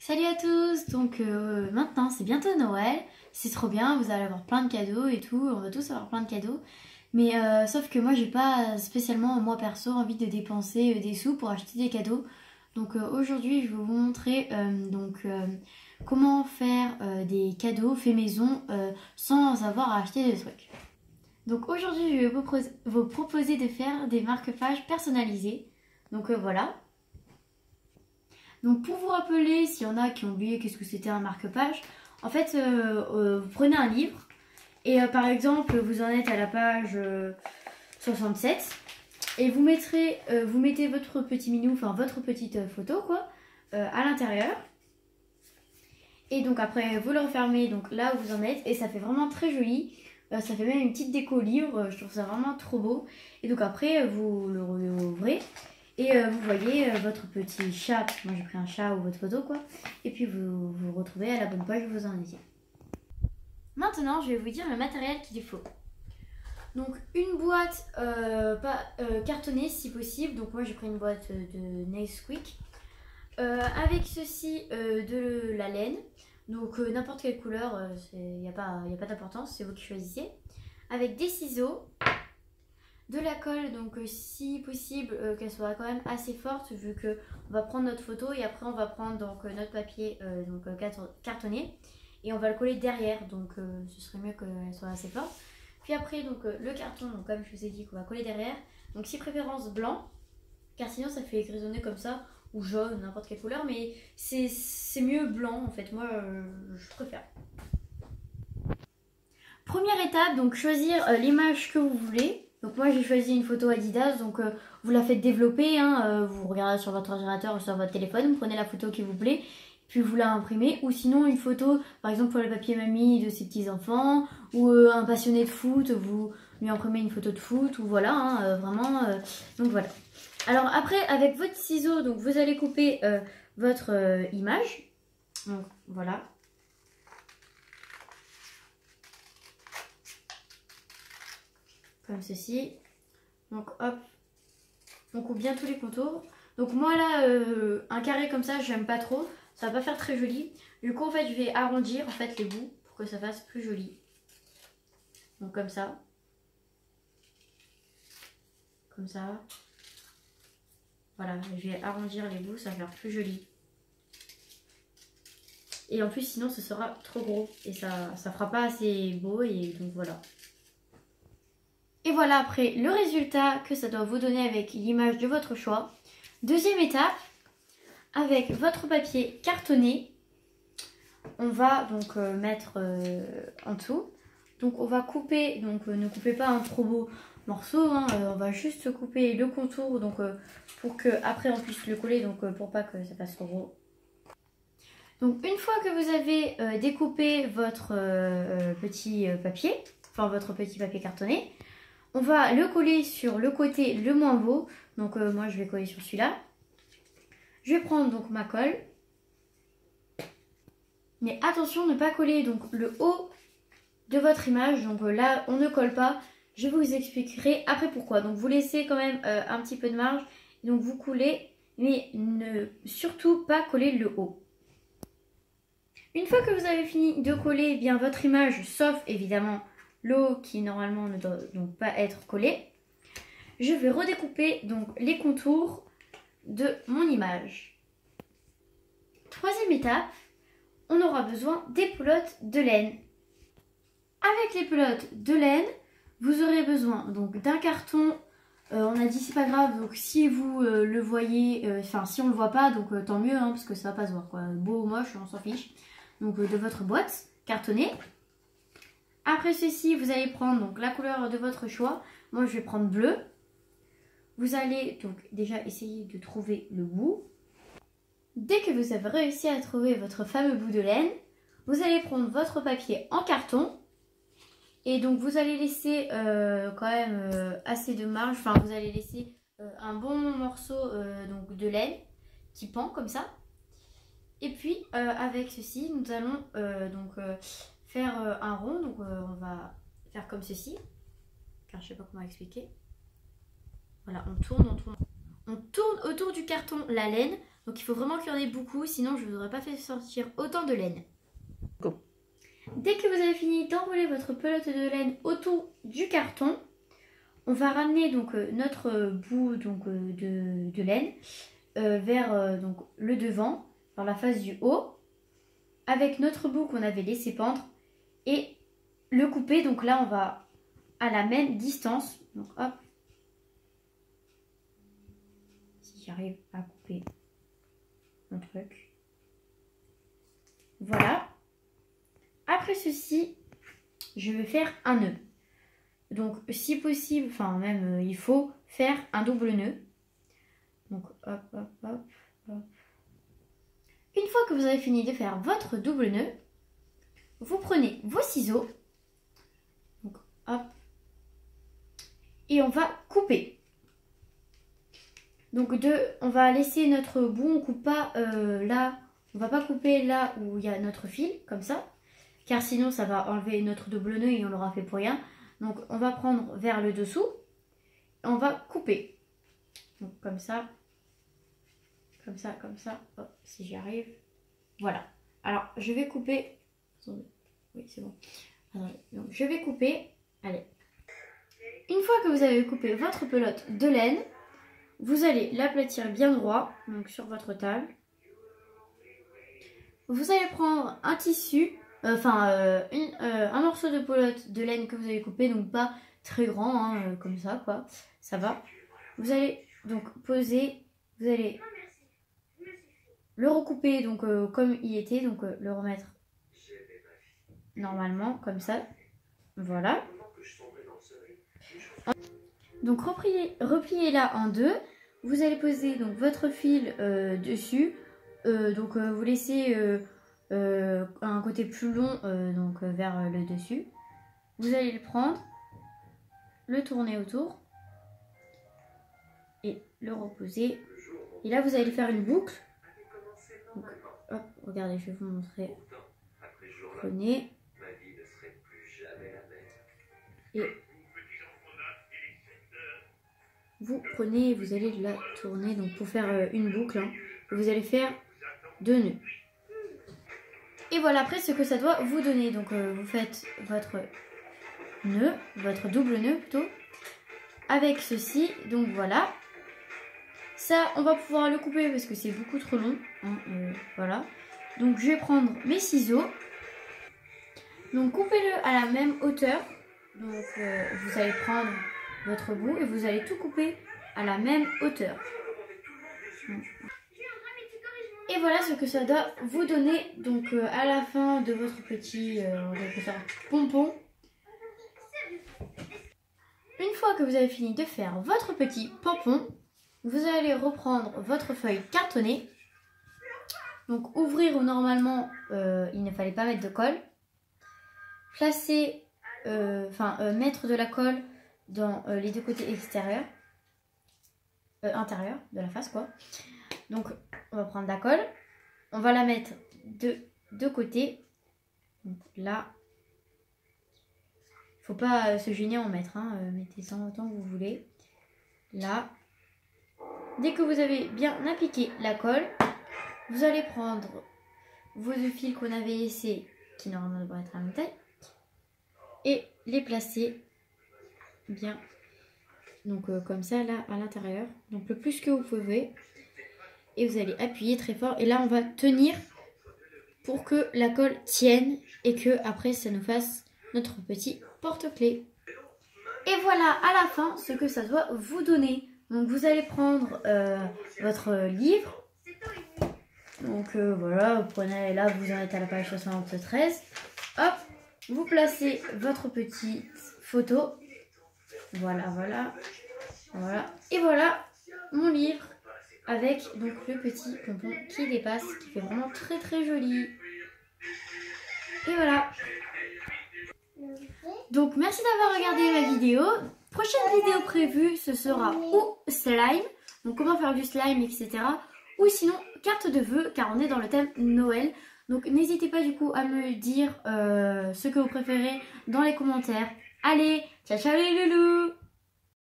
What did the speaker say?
Salut à tous, donc maintenant c'est bientôt Noël, c'est trop bien, vous allez avoir plein de cadeaux et tout, on va tous avoir plein de cadeaux. Mais sauf que moi j'ai pas spécialement, moi perso, envie de dépenser des sous pour acheter des cadeaux. Donc aujourd'hui je vais vous montrer comment faire des cadeaux faits maison sans avoir à acheter des trucs. Donc aujourd'hui je vais vous proposer de faire des marque-pages personnalisés. Donc voilà. Donc pour vous rappeler, s'il y en a qui ont oublié qu'est-ce que c'était un marque-page, en fait vous prenez un livre et par exemple vous en êtes à la page 67 et vous mettez votre petit minou, enfin votre petite photo quoi, à l'intérieur. Et donc après vous le refermez donc là où vous en êtes et ça fait vraiment très joli. Ça fait même une petite déco livre, je trouve ça vraiment trop beau. Et donc après vous le rouvrez. Et vous voyez votre petit chat, moi j'ai pris un chat ou votre photo quoi, et puis vous vous retrouvez à la bonne page où vous en étiez. Maintenant je vais vous dire le matériel qu'il faut. Donc une boîte cartonnée si possible, donc moi j'ai pris une boîte de Nesquik. Avec ceci de la laine, donc n'importe quelle couleur, il n'y a pas d'importance, c'est vous qui choisissez. Avec des ciseaux. De la colle, donc si possible qu'elle soit quand même assez forte vu que on va prendre notre photo et après on va prendre donc notre papier cartonné et on va le coller derrière, donc ce serait mieux qu'elle soit assez forte. Puis après donc le carton, donc comme je vous ai dit qu'on va coller derrière, donc si préférence blanc car sinon ça fait grisonner comme ça ou jaune, n'importe quelle couleur, mais c'est mieux blanc en fait, moi je préfère. Première étape, donc choisir l'image que vous voulez. Donc moi j'ai choisi une photo Adidas, donc vous la faites développer, hein, vous regardez sur votre ordinateur ou sur votre téléphone, vous prenez la photo qui vous plaît, puis vous la imprimez. Ou sinon une photo, par exemple pour le papier mamie de ses petits enfants, ou un passionné de foot, vous lui imprimez une photo de foot, ou voilà, hein, vraiment, donc voilà. Alors après avec votre ciseau, donc vous allez couper votre image, donc voilà. Comme ceci. Donc hop, on coupe bien tous les contours. Donc moi là, un carré comme ça, j'aime pas trop. Ça va pas faire très joli. Du coup en fait, je vais arrondir en fait les bouts pour que ça fasse plus joli. Donc comme ça. Comme ça. Voilà, je vais arrondir les bouts, ça va faire plus joli. Et en plus sinon ce sera trop gros et ça fera pas assez beau et donc voilà. Et voilà après le résultat que ça doit vous donner avec l'image de votre choix. Deuxième étape, avec votre papier cartonné, on va donc mettre en dessous. Donc on va couper, donc ne coupez pas un trop beau morceau, hein, on va juste couper le contour donc pour que après on puisse le coller, donc pour pas que ça fasse trop gros. Donc une fois que vous avez découpé votre petit papier, enfin votre petit papier cartonné, on va le coller sur le côté le moins beau. Donc moi je vais coller sur celui-là. Je vais prendre donc ma colle. Mais attention ne pas coller donc le haut de votre image. Donc là on ne colle pas. Je vous expliquerai après pourquoi. Donc vous laissez quand même un petit peu de marge. Donc vous coulez. Mais ne surtout pas coller le haut. Une fois que vous avez fini de coller bien votre image, sauf évidemment le haut qui normalement ne doit donc pas être collé, je vais redécouper donc les contours de mon image. Troisième étape, on aura besoin des pelotes de laine. Avec les pelotes de laine, vous aurez besoin donc d'un carton. On a dit c'est pas grave, donc si vous le voyez, enfin si on le voit pas, donc tant mieux, hein, parce que ça va pas se voir quoi. Beau ou moche, on s'en fiche. Donc de votre boîte cartonnée. Après ceci, vous allez prendre donc la couleur de votre choix. Moi, je vais prendre bleu. Vous allez donc déjà essayer de trouver le bout. Dès que vous avez réussi à trouver votre fameux bout de laine, vous allez prendre votre papier en carton. Et donc, vous allez laisser quand même assez de marge. Enfin, vous allez laisser un bon morceau donc de laine qui pend comme ça. Et puis, avec ceci, nous allons faire un rond, donc on va faire comme ceci, car je sais pas comment expliquer. Voilà, on tourne autour du carton la laine, Donc il faut vraiment qu'il y en ait beaucoup, sinon je ne vous aurais pas fait sortir autant de laine. Go. Dès que vous avez fini d'enrouler votre pelote de laine autour du carton, on va ramener donc notre bout donc, de laine vers donc, le devant, dans la face du haut, avec notre bout qu'on avait laissé pendre et le couper. Donc là, on va à la même distance. Donc hop, si j'arrive à couper mon truc. Voilà. Après ceci, je vais faire un nœud. Donc si possible, enfin même il faut faire un double nœud. Donc hop, hop, hop, hop. Une fois que vous avez fini de faire votre double nœud, vous prenez vos ciseaux. Donc hop. Et on va couper. Donc on va laisser notre bout, on coupe pas là, on va pas couper là où il y a notre fil, comme ça. Car sinon ça va enlever notre double nœud et on l'aura fait pour rien. Donc on va prendre vers le dessous, et on va couper. Donc comme ça, comme ça, comme ça. Hop, si j'y arrive. Voilà. Alors je vais couper. Oui, c'est bon. Donc je vais couper. Allez. Une fois que vous avez coupé votre pelote de laine, vous allez l'aplatir bien droit, donc sur votre table. Vous allez prendre un tissu. Un morceau de pelote de laine que vous avez coupé, donc pas très grand, hein, comme ça, quoi. Ça va. Vous allez donc poser, vous allez le recouper donc comme il était, donc le remettre normalement, comme ça. Voilà. Donc repliez-la en deux. Vous allez poser donc votre fil dessus. Vous laissez un côté plus long vers le dessus. Vous allez le prendre, le tourner autour et le reposer. Et là vous allez faire une boucle. Donc, hop, regardez, je vais vous montrer. Prenez et vous prenez et vous allez la tourner donc pour faire une boucle. Hein. Vous allez faire 2 nœuds. Et voilà après ce que ça doit vous donner. Donc vous faites votre nœud, votre double nœud plutôt, avec ceci. Donc voilà. Ça, on va pouvoir le couper parce que c'est beaucoup trop long. Hein, voilà. Donc je vais prendre mes ciseaux. Donc coupez-le à la même hauteur. Donc vous allez prendre votre bout et vous allez tout couper à la même hauteur. Et voilà ce que ça doit vous donner donc à la fin de votre petit pompon. Une fois que vous avez fini de faire votre petit pompon, vous allez reprendre votre feuille cartonnée. Donc ouvrir où normalement il ne fallait pas mettre de colle. Placer, mettre de la colle dans les deux côtés extérieurs. Intérieurs de la face quoi. Donc on va prendre la colle, on va la mettre de deux côtés. Donc là, faut pas se gêner à en mettre, hein. Mettez-en autant que vous voulez. Là, dès que vous avez bien appliqué la colle, vous allez prendre vos deux fils qu'on avait laissés, qui normalement devraient être à la même taille, et les placer bien. Donc comme ça là à l'intérieur. Donc le plus que vous pouvez. Et vous allez appuyer très fort. Et là on va tenir pour que la colle tienne. Et que après ça nous fasse notre petit porte-clés. Et voilà à la fin ce que ça doit vous donner. Donc vous allez prendre votre livre. Donc voilà, vous prenez là, vous en êtes à la page 73. Hop, vous placez votre petite photo. Voilà, voilà, voilà. Et voilà mon livre avec donc le petit pompon qui dépasse, qui fait vraiment très très joli. Et voilà. Donc merci d'avoir regardé ma vidéo. Prochaine vidéo prévue, ce sera ou slime, donc comment faire du slime, etc. Ou sinon carte de vœux, car on est dans le thème Noël. Donc n'hésitez pas du coup à me dire ce que vous préférez dans les commentaires. Allez, ciao ciao les loulous!